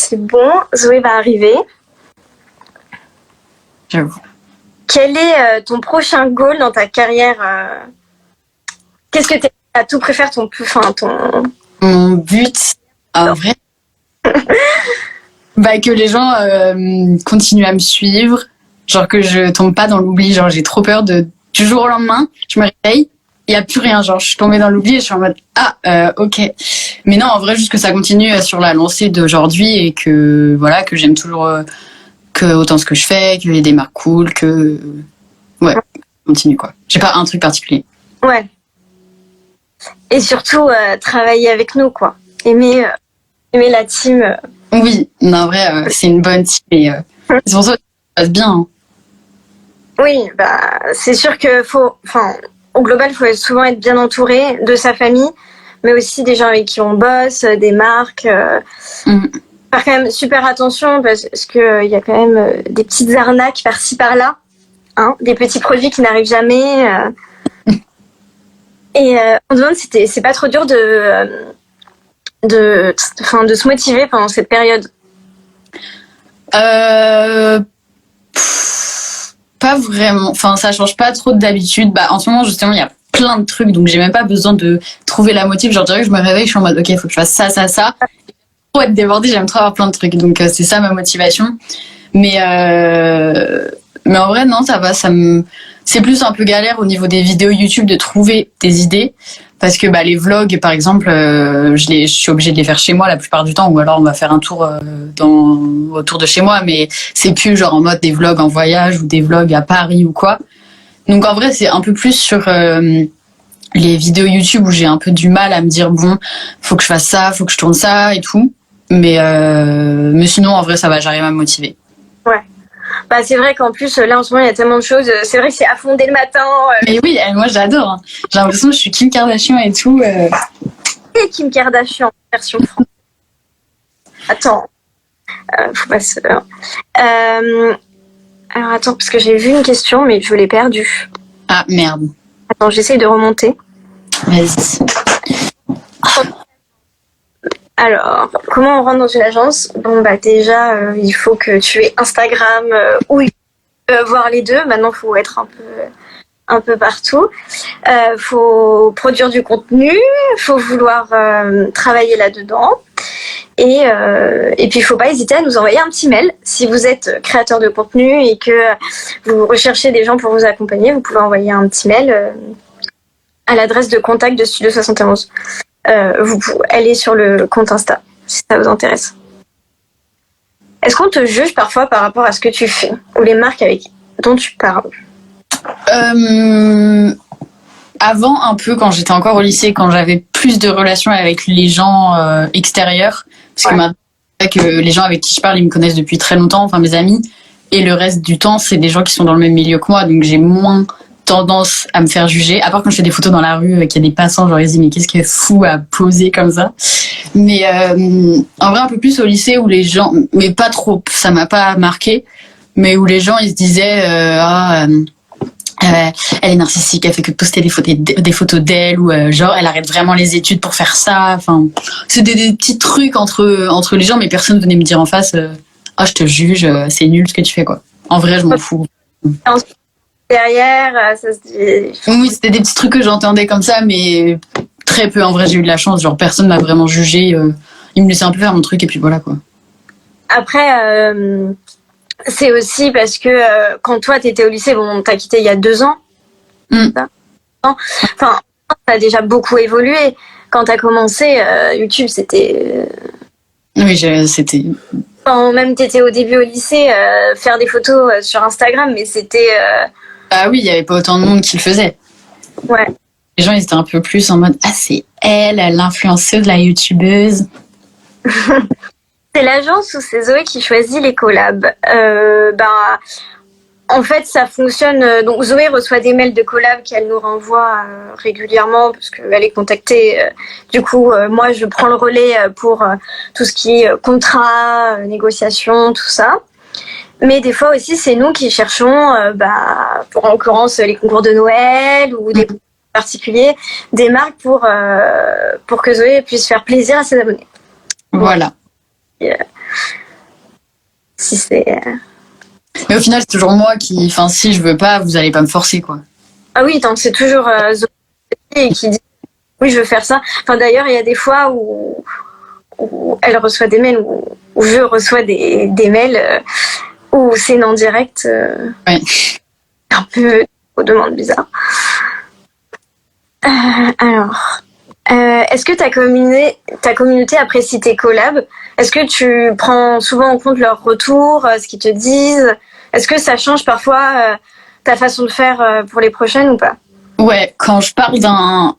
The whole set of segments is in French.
c'est bon. Zoé va arriver. J'avoue. Quel est ton prochain goal dans ta carrière Qu'est-ce que tu as tout préféré ton... Mon but, en vrai, que les gens continuent à me suivre, genre que je tombe pas dans l'oubli, genre j'ai trop peur du jour au lendemain, je me réveille, il y a plus rien, genre je suis tombée dans l'oubli et je suis en mode ok. Mais non, en vrai, juste que ça continue sur la lancée d'aujourd'hui et que voilà, que j'aime toujours que autant ce que je fais, qu'il y ait des marques cool, que continue quoi. J'ai pas un truc particulier. Ouais. Et surtout travailler avec nous quoi. Aimer la team. Oui, non, en vrai, c'est une bonne team et c'est pour ça que ça passe bien. Hein. Oui, c'est sûr que au global, il faut souvent être bien entouré de sa famille, mais aussi des gens avec qui on bosse, des marques. Faire quand même super attention parce que il y a quand même des petites arnaques par-ci par-là, hein, des petits produits qui n'arrivent jamais. Et on demande si c'est pas trop dur de se motiver pendant cette période. Pas vraiment. Enfin, ça change pas trop d'habitude. En ce moment, justement, il y a plein de trucs, donc j'ai même pas besoin de trouver la motive. Genre, je dirais que je me réveille, je suis en mode, ok, il faut que je fasse ça, ça, ça. Pour être débordée, j'aime trop avoir plein de trucs. Donc, c'est ça ma motivation. Mais en vrai, non, ça va. C'est plus un peu galère au niveau des vidéos YouTube de trouver des idées. Parce que les vlogs, par exemple, je suis obligée de les faire chez moi la plupart du temps, ou alors on va faire un tour autour de chez moi, mais c'est plus genre en mode des vlogs en voyage ou des vlogs à Paris ou quoi. Donc en vrai, c'est un peu plus sur les vidéos YouTube où j'ai un peu du mal à me dire bon, faut que je fasse ça, faut que je tourne ça et tout. Mais sinon, en vrai, ça va, j'arrive à me motiver. Ouais. C'est vrai qu'en plus, là, en ce moment, il y a tellement de choses. C'est vrai que c'est à fond dès le matin. Mais oui, moi, j'adore. Hein. J'ai l'impression que je suis Kim Kardashian et tout. Et Kim Kardashian, version française. Attends. Faut pas se... alors, attends, parce que j'ai vu une question, mais je l'ai perdue. Ah, merde. Attends, j'essaye de remonter. Vas-y. Alors, comment on rentre dans une agence ? Bon, déjà, il faut que tu aies Instagram ou voir les deux. Maintenant, il faut être un peu partout. Faut produire du contenu, faut vouloir travailler là-dedans. Et puis, il faut pas hésiter à nous envoyer un petit mail. Si vous êtes créateur de contenu et que vous recherchez des gens pour vous accompagner, vous pouvez envoyer un petit mail à l'adresse de contact de Studio 71. Elle est sur le compte Insta, si ça vous intéresse. Est-ce qu'on te juge parfois par rapport à ce que tu fais ou les marques dont tu parles ? Avant, un peu, quand j'étais encore au lycée, quand j'avais plus de relations avec les gens extérieurs, parce que maintenant, que les gens avec qui je parle, ils me connaissent depuis très longtemps, enfin mes amis, et le reste du temps, c'est des gens qui sont dans le même milieu que moi, donc j'ai moins tendance à me faire juger, à part quand je fais des photos dans la rue qu'il y a des passants, genre ils se disent mais qu'est-ce qu'elle fout à poser comme ça. Mais en vrai un peu plus au lycée où les gens, mais pas trop, ça m'a pas marqué, mais où les gens ils se disaient elle est narcissique, elle fait que poster des photos d'elle ou genre elle arrête vraiment les études pour faire ça. Enfin, c'est des petits trucs entre les gens, mais personne venait me dire en face je te juge, c'est nul ce que tu fais quoi. En vrai je m'en fous. Derrière, ça se dit... Oui, c'était des petits trucs que j'entendais comme ça, mais très peu. En vrai, j'ai eu de la chance. Genre, personne m'a vraiment jugé. Ils me laissaient un peu faire mon truc et puis voilà, quoi. Après, c'est aussi parce que quand toi, t'étais au lycée, bon, t'as quitté il y a 2 ans. Enfin, ça a déjà beaucoup évolué. Quand t'as commencé, YouTube, c'était... Oui, c'était... Quand même t'étais au début au lycée, faire des photos sur Instagram, mais c'était... Ah oui, il n'y avait pas autant de monde qui le faisait. Ouais. Les gens, ils étaient un peu plus en mode « Ah, c'est elle, l'influenceuse, la youtubeuse. » C'est l'agence ou c'est Zoé qui choisit les collabs. En fait, ça fonctionne. Donc, Zoé reçoit des mails de collabs qu'elle nous renvoie régulièrement parce qu'elle est contactée. Du coup, moi, je prends le relais pour tout ce qui est contrat, négociation, tout ça. Mais des fois aussi, c'est nous qui cherchons, pour en l'occurrence les concours de Noël ou des particuliers, des marques pour que Zoé puisse faire plaisir à ses abonnés. Voilà. si c'est... Mais au final, c'est toujours moi qui... Enfin, si je veux pas, vous allez pas me forcer, quoi. Ah oui, tant que c'est toujours Zoé qui dit oui, je veux faire ça. Enfin, d'ailleurs, il y a des fois où elle reçoit des mails, où je reçois des mails où c'est non direct. Ouais. Un peu aux demandes bizarres. Alors, est-ce que ta communauté apprécie tes collabs? Est-ce que tu prends souvent en compte leurs retours, ce qu'ils te disent? Est-ce que ça change parfois ta façon de faire pour les prochaines ou pas? Ouais, quand je parle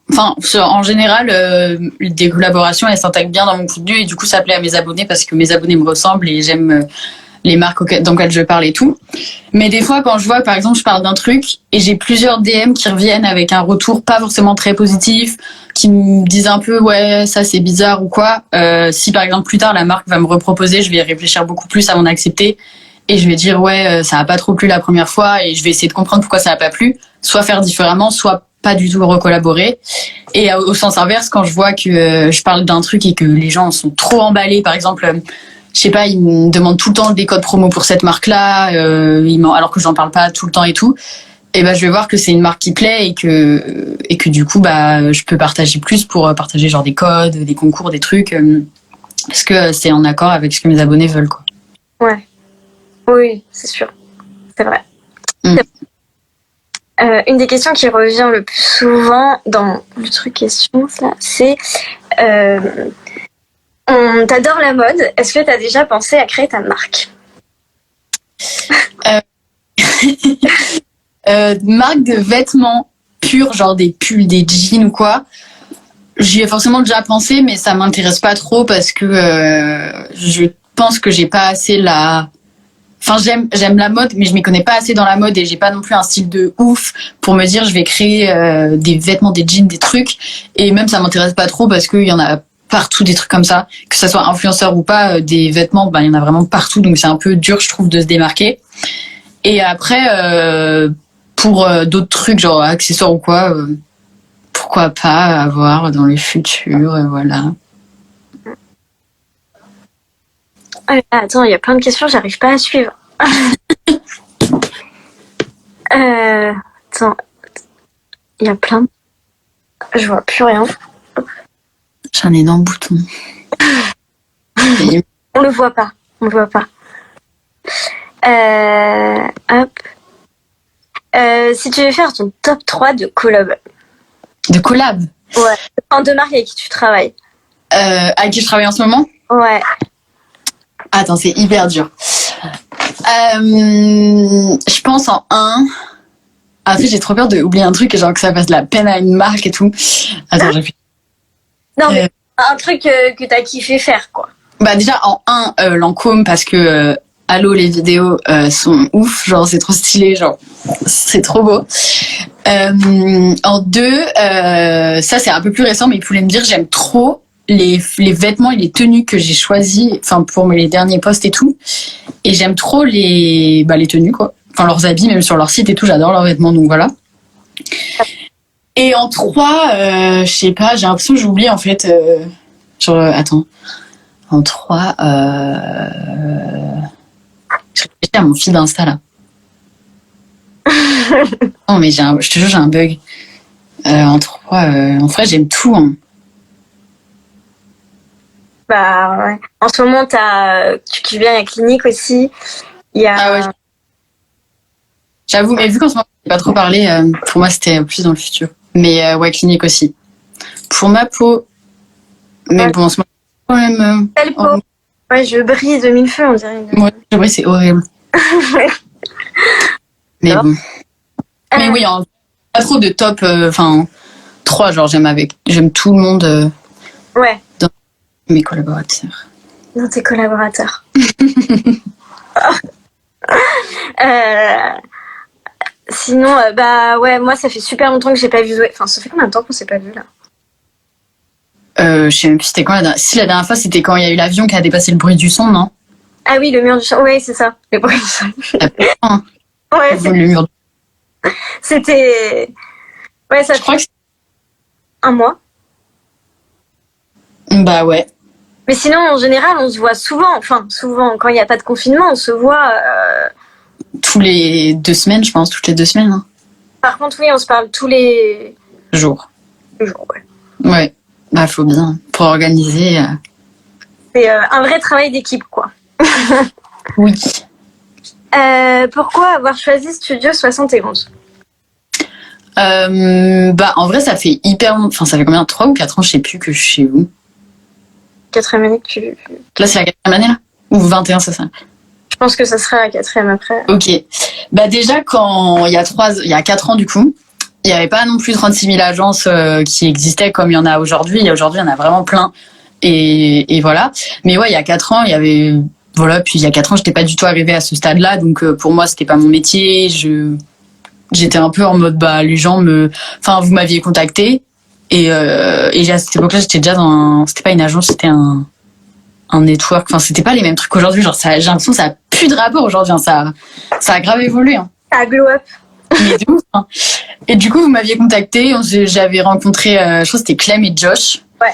enfin, en général, des collaborations, elles s'intègrent bien dans mon contenu et du coup, ça plaît à mes abonnés parce que mes abonnés me ressemblent et j'aime les marques dans lesquelles je parle et tout. Mais des fois, quand je vois, par exemple, je parle d'un truc et j'ai plusieurs DM qui reviennent avec un retour pas forcément très positif, qui me disent un peu, ouais, ça c'est bizarre ou quoi. Si par exemple, plus tard, la marque va me reproposer, je vais réfléchir beaucoup plus avant d'accepter. Et je vais dire, ouais, ça a pas trop plu la première fois et je vais essayer de comprendre pourquoi ça a pas plu. Soit faire différemment, soit pas du tout recollaborer. Et au sens inverse, quand je vois que je parle d'un truc et que les gens sont trop emballés, par exemple, je sais pas, ils me demandent tout le temps des codes promo pour cette marque-là, alors que j'en parle pas tout le temps et tout. Et ben, je vais voir que c'est une marque qui plaît et que du coup, bah, je peux partager plus pour partager genre des codes, des concours, des trucs, parce que c'est en accord avec ce que mes abonnés veulent, quoi. Ouais. Oui, c'est sûr. C'est vrai. Une des questions qui revient le plus souvent dans le truc questions, là, c'est on t'adore la mode. Est-ce que tu as déjà pensé à créer ta marque? Marque de vêtements purs, genre des pulls, des jeans ou quoi. J'y ai forcément déjà pensé, mais ça m'intéresse pas trop parce que je pense que j'ai pas assez Enfin, j'aime la mode, mais je m'y connais pas assez dans la mode et j'ai pas non plus un style de ouf pour me dire je vais créer des vêtements, des jeans, des trucs. Et même ça m'intéresse pas trop parce qu'il y en a partout des trucs comme ça, que ça soit influenceur ou pas, des vêtements, il y en a vraiment partout, donc c'est un peu dur, je trouve, de se démarquer. Et après, pour d'autres trucs, genre accessoires ou quoi, pourquoi pas avoir dans le futur, voilà. Attends, il y a plein de questions, j'arrive pas à suivre. Attends, il y a plein de... Je vois plus rien. J'ai un énorme bouton. On le voit pas. Hop. Si tu veux faire ton top 3 de collab. De collab? Ouais. En deux marques avec qui tu travailles. Avec qui je travaille en ce moment? Ouais. Attends, c'est hyper dur. Je pense en 1. Après, j'ai trop peur d'oublier un truc et genre que ça fasse de la peine à une marque et tout. Attends, j'ai fait... Non, mais un truc que t'as kiffé faire, quoi. Bah déjà, en 1, Lancôme, parce que... Allô, les vidéos sont ouf, genre c'est trop stylé, genre c'est trop beau. En 2, ça c'est un peu plus récent, mais il voulait me dire j'aime trop les vêtements et les tenues que j'ai choisis, enfin pour les derniers posts et tout. Et j'aime trop les tenues quoi, enfin leurs habits même sur leur site et tout, j'adore leurs vêtements donc voilà. Et en 3, je sais pas, j'ai l'impression que j'oublie en fait. Genre attends, en 3. Je réfléchis à mon fil d'Insta là. Non mais je te jure j'ai un bug. En 3, en vrai j'aime tout. Hein. Bah ouais. En ce moment tu kiffes bien la clinique aussi. Il y a... Ah ouais. J'avoue, mais vu qu'en ce moment j'ai pas trop parlé, pour moi c'était plus dans le futur. Mais ouais, clinique aussi. Pour ma peau. Mais ouais. Bon en ce moment quand même. Quelle peau? Ouais, je brille de mille feux, on dirait. Ouais, je brille, c'est horrible. Mais bon. Mais oui, pas trop de top, 3, genre j'aime tout le monde ouais. Dans mes collaborateurs. Dans tes collaborateurs. Sinon, bah ouais, moi ça fait super longtemps que j'ai pas vu Zoé. Enfin, ça fait combien de temps qu'on s'est pas vu là? Je sais même plus c'était quand la dernière... Si la dernière fois c'était quand il y a eu l'avion qui a dépassé le bruit du son, non? Ah oui, le mur du son. Ouais, c'est ça. Le bruit du son. Ouais, c'est... Le mur. C'était... Ouais, ça je crois que c'est... un mois. Bah ouais. Mais sinon, en général, on se voit souvent. Enfin, souvent, quand il n'y a pas de confinement, on se voit. Tous les 2 semaines, je pense, toutes les 2 semaines. Hein. Par contre, oui, on se parle tous les jours. jours. Ouais. Ouais, bah faut bien pour organiser. C'est un vrai travail d'équipe, quoi. Oui. Pourquoi avoir choisi Studio 71? Bah en vrai, ça fait Enfin, ça fait combien? 3 ou 4 ans, je sais plus que je suis où. 4e année que tu... Là, c'est la 4e année, là? Ou 21, c'est ça? Je pense que ça sera la 4e après. Ok. Bah déjà, il y a 4 ans, du coup, il n'y avait pas non plus 36 000 agences qui existaient comme il y en a aujourd'hui. Et aujourd'hui, il y en a vraiment plein. Et voilà. Mais ouais, il y a 4 ans, il y avait... Voilà, puis il y a 4 ans, j'étais pas du tout arrivée à ce stade-là. Donc pour moi, c'était pas mon métier. J'étais un peu en mode, bah, les gens Enfin, vous m'aviez contacté. Et à cette époque-là, j'étais déjà c'était pas une agence, c'était un network. Enfin, c'était pas les mêmes trucs qu'aujourd'hui. Genre, j'ai l'impression que ça a plus de rapport aujourd'hui. Hein. Ça a grave évolué. Hein. Ça a glow up. Mais de ouf. Hein. Et du coup, vous m'aviez contacté. J'avais rencontré, je crois que c'était Clem et Josh. Ouais.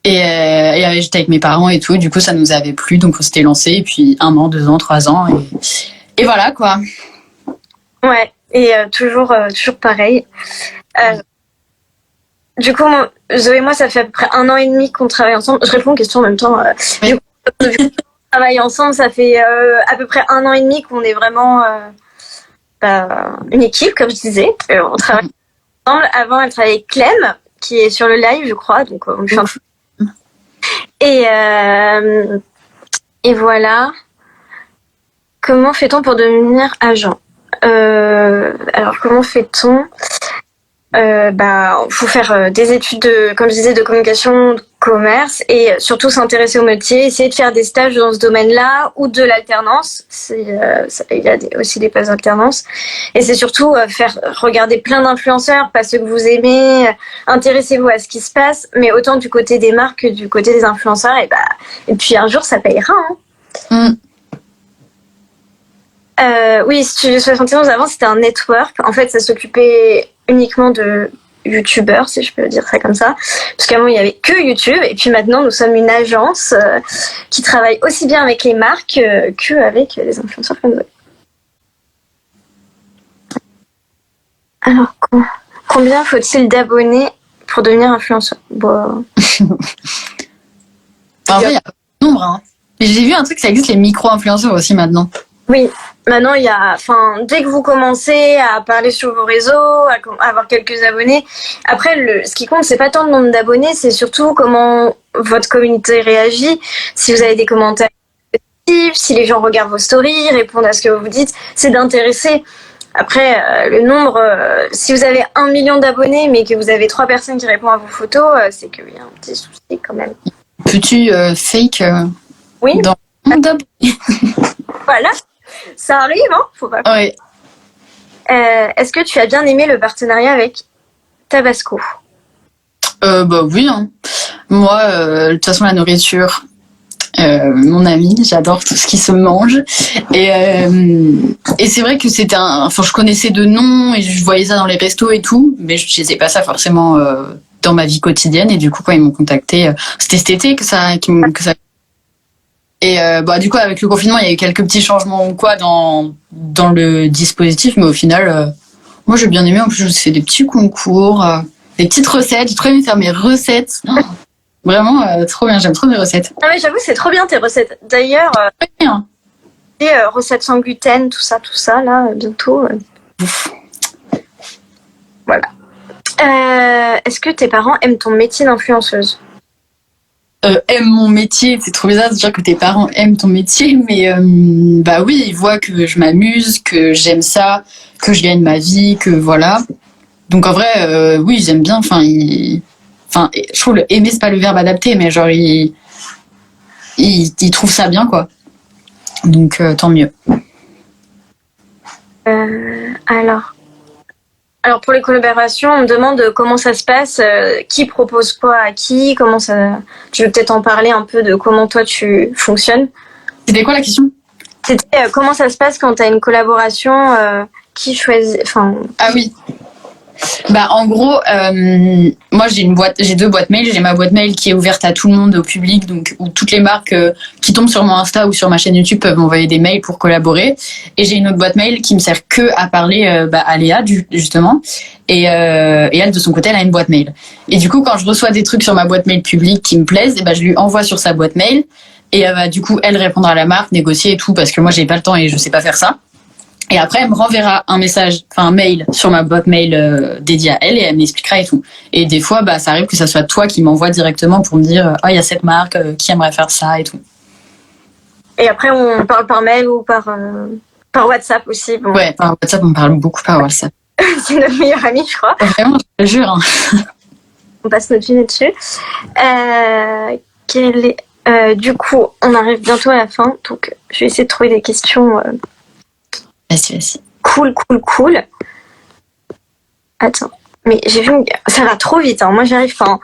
Et j'étais avec mes parents et tout. Du coup, ça nous avait plu. Donc, on s'était lancé. Et puis, 1 an, 2 ans, 3 ans. Et voilà, quoi. Ouais. Et toujours pareil. Du coup, Zoé et moi, ça fait à peu près 1 an et demi qu'on travaille ensemble. Je réponds aux questions en même temps. Oui. Du coup, on travaille ensemble, ça fait à peu près 1 an et demi qu'on est vraiment une équipe, comme je disais. On travaille ensemble. Avant, elle travaillait avec Clem, qui est sur le live, je crois. Donc, on fait un peu. Et voilà. Comment fait-on pour devenir agent? Alors, comment fait-on? Faut faire des études comme je disais, de communication, de commerce, et surtout s'intéresser au métier, essayer de faire des stages dans ce domaine-là ou de l'alternance. Il y a aussi des places d'alternance. Et c'est surtout regarder plein d'influenceurs, pas ceux que vous aimez, intéressez-vous à ce qui se passe, mais autant du côté des marques que du côté des influenceurs. Et puis un jour, ça payera. Hein. Oui, Studio 71, avant, c'était un network. En fait, ça s'occupait uniquement de youtubeurs, si je peux dire ça comme ça. Parce qu'avant, il n'y avait que YouTube. Et puis maintenant, nous sommes une agence qui travaille aussi bien avec les marques qu'avec les influenceurs comme nous. Alors, combien faut-il d'abonnés pour devenir influenceur? Bon. En vrai, il y a pas de nombre. Hein. J'ai vu un truc, ça existe les micro-influenceurs aussi maintenant. Oui, maintenant dès que vous commencez à parler sur vos réseaux, à avoir quelques abonnés, après ce qui compte, c'est pas tant le nombre d'abonnés, c'est surtout comment votre communauté réagit, si vous avez des commentaires positifs, si les gens regardent vos stories, répondent à ce que vous dites, c'est d'intéresser. Après, le nombre, si vous avez 1 million d'abonnés, mais que vous avez 3 personnes qui répondent à vos photos, c'est qu'il y a un petit souci quand même. Peux-tu fake oui. Dans le monde d'abonnés? Voilà. Ça arrive, hein? Faut pas. Ouais. Est-ce que tu as bien aimé le partenariat avec Tabasco? Bah oui. Hein. Moi, de toute façon, la nourriture, mon ami, j'adore tout ce qui se mange. Et c'est vrai que c'était enfin, je connaissais de nom et je voyais ça dans les restos et tout, mais je n'utilisais pas ça forcément dans ma vie quotidienne. Et du coup, quand ils m'ont contacté, c'était cet été que ça. Et du coup, avec le confinement, il y a eu quelques petits changements ou quoi dans le dispositif, mais au final, moi j'ai bien aimé. En plus, je fais des petits concours, des petites recettes. J'ai trop aimé faire mes recettes. Vraiment, trop bien. J'aime trop mes recettes. Ah mais j'avoue, c'est trop bien tes recettes. D'ailleurs, des recettes sans gluten, tout ça, là, bientôt. Ouf. Voilà. Est-ce que tes parents aiment ton métier d'influenceuse? Aiment mon métier, c'est trop bizarre de dire que tes parents aiment ton métier, mais bah oui, ils voient que je m'amuse, que j'aime ça, que je gagne ma vie, que voilà. Donc en vrai, oui, ils aiment bien. Enfin, je trouve le aimer, c'est pas le verbe adapté, mais genre ils trouvent ça bien, quoi. Donc tant mieux. Alors pour les collaborations, on me demande comment ça se passe, qui propose quoi à qui, comment ça. Tu veux peut-être en parler un peu de comment toi tu fonctionnes? C'était quoi la question? C'était comment ça se passe quand tu as une collaboration, qui choisit. Enfin. Ah oui. Bah en gros, moi j'ai deux boîtes mail. J'ai ma boîte mail qui est ouverte à tout le monde, au public, donc où toutes les marques qui tombent sur mon Insta ou sur ma chaîne YouTube peuvent m'envoyer des mails pour collaborer. Et j'ai une autre boîte mail qui me sert que à parler à Léa justement. Et elle de son côté, elle a une boîte mail. Et du coup, quand je reçois des trucs sur ma boîte mail publique qui me plaisent, et je lui envoie sur sa boîte mail. Et du coup, elle répondra à la marque, négocier et tout, parce que moi j'ai pas le temps et je sais pas faire ça. Et après, elle me renverra un mail sur ma boîte mail dédiée à elle et elle m'expliquera et tout. Et des fois, ça arrive que ça soit toi qui m'envoie directement pour me dire il y a cette marque qui aimerait faire ça et tout. Et après, on parle par mail ou par WhatsApp aussi. Bon. Ouais, par WhatsApp, on parle beaucoup par WhatsApp. C'est notre meilleure amie, je crois. Vraiment, je te jure. On passe notre vie là-dessus. Du coup, on arrive bientôt à la fin, donc je vais essayer de trouver des questions. Vas-y. Cool. Attends, mais j'ai vu, ça va trop vite, hein. Moi j'arrive pas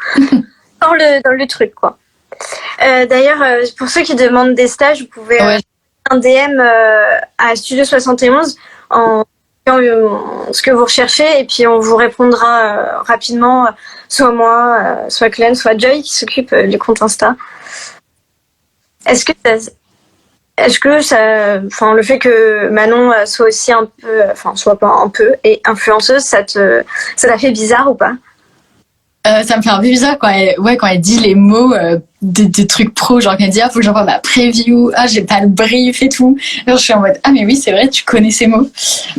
dans le truc, quoi. D'ailleurs, pour ceux qui demandent des stages, vous pouvez un DM à Studio 71 en ce que vous recherchez et puis on vous répondra rapidement, soit moi, soit Glenn, soit Joy qui s'occupe du compte Insta. Est-ce que ça, le fait que Manon soit aussi un peu, soit pas un peu, et influenceuse, ça la fait bizarre ou pas? Ça me fait un peu bizarre quand elle dit les mots des trucs pro, genre quand elle dit faut que j'envoie ma preview, j'ai pas le brief et tout. Alors, je suis en mode mais oui c'est vrai, tu connais ces mots.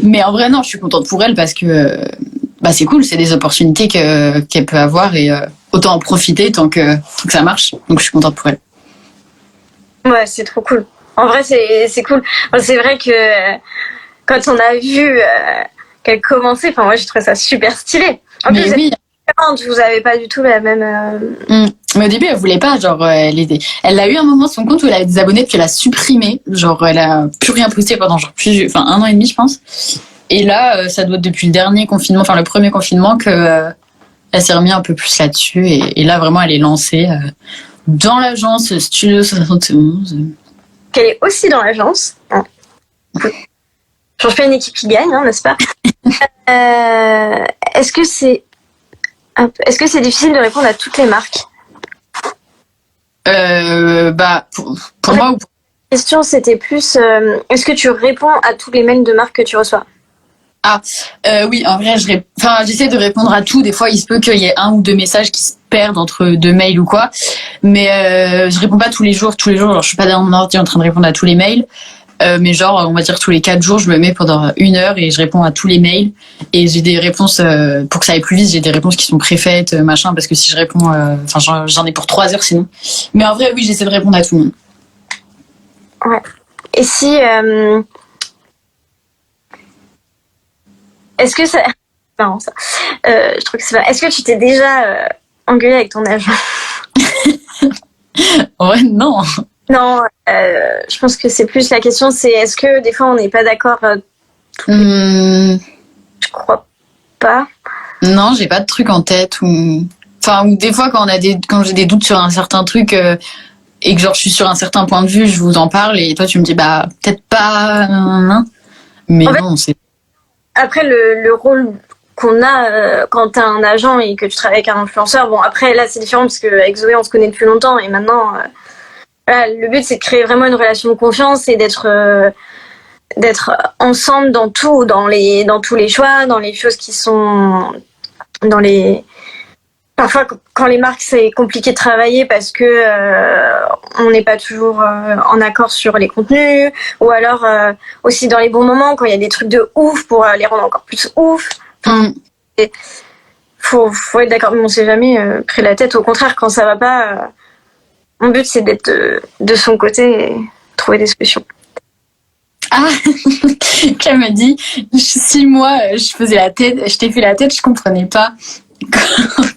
Mais en vrai non, je suis contente pour elle parce que c'est cool, c'est des opportunités qu'elle peut avoir et autant en profiter tant que ça marche. Donc je suis contente pour elle. Ouais, c'est trop cool. En vrai, c'est cool. C'est vrai que quand on a vu qu'elle commençait, moi, j'ai trouvé ça super stylé. En mais plus, oui. Vous avez pas du tout la même... Mais au début, elle voulait pas. Genre, elle a eu un moment son compte où elle avait des abonnés, puis elle a supprimé. Genre, elle a plus rien posté pendant 1 an et demi, je pense. Et là, ça doit être depuis le dernier confinement, le premier confinement, que elle s'est remise un peu plus là-dessus. Et là, vraiment, elle est lancée dans l'agence Studio 71. Qu'elle est aussi dans l'agence. Change pas une équipe qui gagne, n'est-ce pas? Est-ce que c'est difficile de répondre à toutes les marques? Pour moi. La question c'était plus est-ce que tu réponds à tous les mails de marques que tu reçois? Oui, en vrai, j'essaie de répondre à tout. Des fois, il se peut qu'il y ait 1 ou 2 messages qui se perdent entre 2 mails ou quoi. Mais je réponds pas tous les jours. Genre, je suis pas dans mon ordi en train de répondre à tous les mails. Mais genre, on va dire tous les 4 jours, je me mets pendant 1 heure et je réponds à tous les mails. Et j'ai des réponses, pour que ça aille plus vite, j'ai des réponses qui sont préfaites, machin, parce que si je réponds, j'en ai pour 3 heures sinon. Mais en vrai, oui, j'essaie de répondre à tout le monde. Ouais. Et si... Est-ce que ça... Non, ça... je trouve que c'est pas... Est-ce que tu t'es déjà engueulée avec ton agent? Ouais, non. Non, je pense que c'est plus la question, c'est est-ce que des fois on n'est pas d'accord Je crois pas. Non, j'ai pas de truc en tête ou des fois quand j'ai des doutes sur un certain truc et que genre je suis sur un certain point de vue, je vous en parle et toi tu me dis peut-être pas mais en fait, non, c'est après le rôle qu'on a quand t'as un agent et que tu travailles avec un influenceur. Bon, après là c'est différent parce qu'avec Zoé on se connaît depuis longtemps et maintenant le but c'est de créer vraiment une relation de confiance et d'être ensemble dans tout, dans tous les choix, dans les choses qui sont dans les... Parfois quand les marques c'est compliqué de travailler parce que on n'est pas toujours en accord sur les contenus ou alors aussi dans les bons moments quand il y a des trucs de ouf pour les rendre encore plus ouf. Faut être d'accord, mais on s'est jamais pris la tête, au contraire quand ça va pas mon but c'est d'être de son côté et trouver des solutions. Qu'elle m'a dit 6 mois je faisais la tête, je t'ai fait la tête, je comprenais pas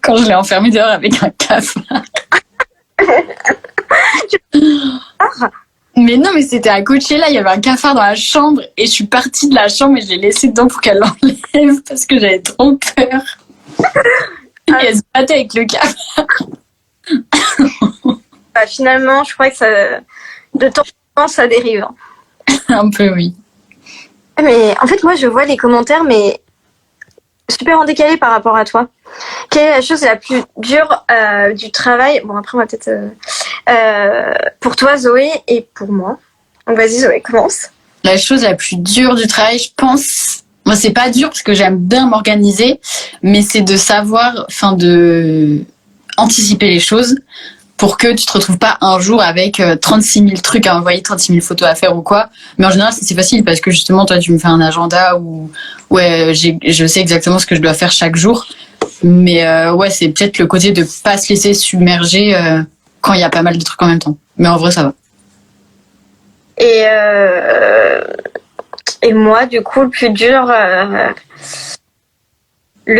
quand je l'ai enfermée dehors avec un cafard. Mais non, mais c'était à Coachella, il y avait un cafard dans la chambre et je suis partie de la chambre et je l'ai laissé dedans pour qu'elle l'enlève parce que j'avais trop peur. Et elle se battait avec le cafard. Finalement, je crois que ça, de temps en temps, ça dérive. Un peu, oui. Mais en fait, moi, je vois les commentaires, mais super en décalé par rapport à toi. Quelle est la chose la plus dure du travail? Bon, après, on va peut-être... pour toi, Zoé, et pour moi. Donc, vas-y, Zoé, commence. La chose la plus dure du travail, je pense... Moi, c'est pas dur parce que j'aime bien m'organiser, mais c'est de savoir, de anticiper les choses pour que tu te retrouves pas un jour avec 36 000 trucs à envoyer, 36 000 photos à faire ou quoi. Mais en général, c'est facile parce que justement, toi, tu me fais un agenda où je sais exactement ce que je dois faire chaque jour. Mais c'est peut-être le côté de pas se laisser submerger quand il y a pas mal de trucs en même temps. Mais en vrai, ça va. Et moi, du coup, le plus dur, je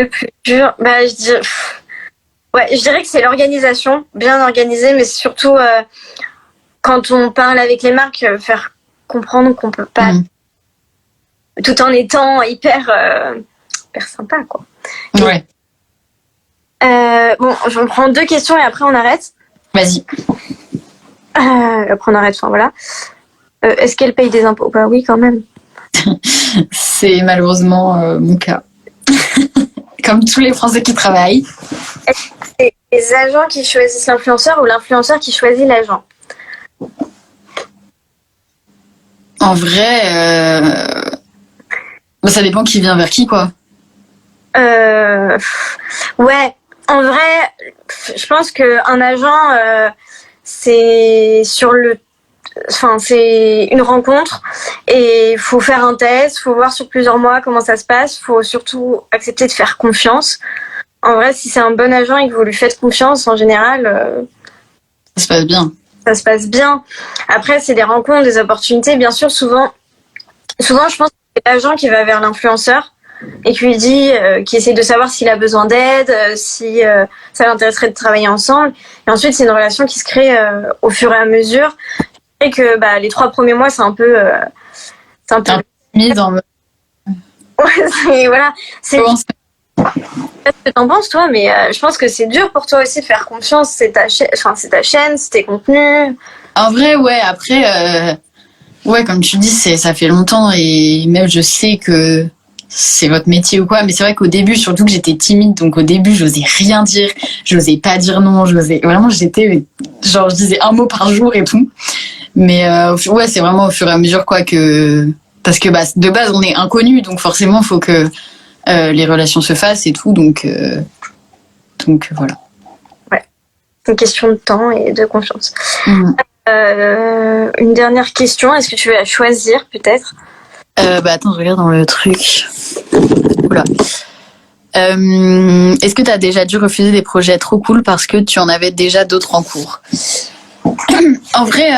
dirais que c'est l'organisation, bien organisée, mais surtout quand on parle avec les marques, faire comprendre qu'on peut pas, tout en étant hyper sympa, quoi. Ouais. Je prends 2 questions et après on arrête. Vas-y. Après on arrête, voilà. Est-ce qu'elle paye des impôts? Bah oui, quand même. C'est malheureusement mon cas. Comme tous les Français qui travaillent. C'est les agents qui choisissent l'influenceur ou l'influenceur qui choisit l'agent? En vrai, ça dépend qui vient vers qui, quoi. Ouais, en vrai, je pense qu'un agent, c'est une rencontre et il faut faire un test, il faut voir sur plusieurs mois comment ça se passe, il faut surtout accepter de faire confiance. En vrai, si c'est un bon agent et que vous lui faites confiance, en général, ça se passe bien. Ça se passe bien. Après, c'est des rencontres, des opportunités. Bien sûr, souvent, je pense que c'est l'agent qui va vers l'influenceur et qui lui dit, qui essaie de savoir s'il a besoin d'aide, si ça l'intéresserait de travailler ensemble. Et ensuite, c'est une relation qui se crée au fur et à mesure. Et que les 3 premiers mois, c'est un peu mise en... voilà. C'est ce que t'en penses, toi, mais je pense que c'est dur pour toi aussi de faire confiance. C'est ta chaîne, c'est tes contenus. En vrai, ouais. Après, comme tu dis, ça fait longtemps et même je sais que c'est votre métier ou quoi. Mais c'est vrai qu'au début, surtout que j'étais timide, donc au début, j'osais rien dire, j'osais pas dire non, j'étais genre, je disais un mot par jour et tout. Mais c'est vraiment au fur et à mesure, quoi, que parce que de base, on est inconnus, donc forcément, faut que les relations se fassent et tout, donc voilà. Ouais, c'est une question de temps et de confiance. Une dernière question, est-ce que tu veux la choisir peut-être? Attends, je regarde dans le truc. Oula. Est-ce que tu as déjà dû refuser des projets trop cool parce que tu en avais déjà d'autres en cours? En vrai,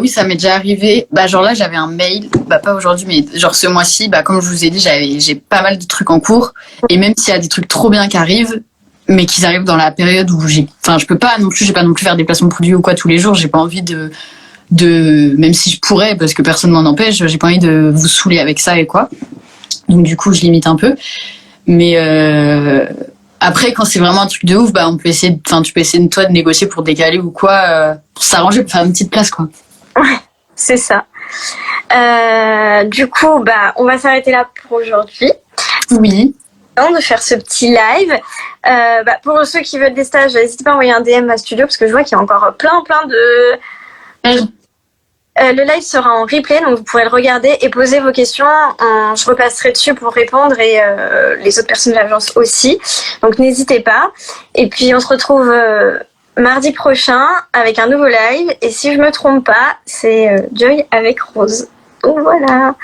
oui, ça m'est déjà arrivé. Genre là, j'avais un mail, pas aujourd'hui, mais genre ce mois-ci, comme je vous ai dit, j'ai pas mal de trucs en cours. Et même s'il y a des trucs trop bien qui arrivent, mais qu'ils arrivent dans la période où j'ai pas non plus faire des placements de produits ou quoi tous les jours. J'ai pas envie de même si je pourrais, parce que personne m'en empêche, j'ai pas envie de vous saouler avec ça et quoi. Donc du coup, je limite un peu. Mais après, quand c'est vraiment un truc de ouf, on peut essayer, tu peux essayer toi de négocier pour décaler ou quoi, pour s'arranger, pour faire une petite place, quoi. Ouais, c'est ça. Du coup, on va s'arrêter là pour aujourd'hui. Oui. De faire ce petit live. Pour ceux qui veulent des stages, n'hésitez pas à envoyer un DM à Studio parce que je vois qu'il y a encore plein de... le live sera en replay, donc vous pourrez le regarder et poser vos questions. Je repasserai dessus pour répondre et les autres personnes de l'agence aussi. Donc n'hésitez pas. Et puis on se retrouve mardi prochain avec un nouveau live. Et si je me trompe pas, c'est Joy avec Rose. Donc voilà.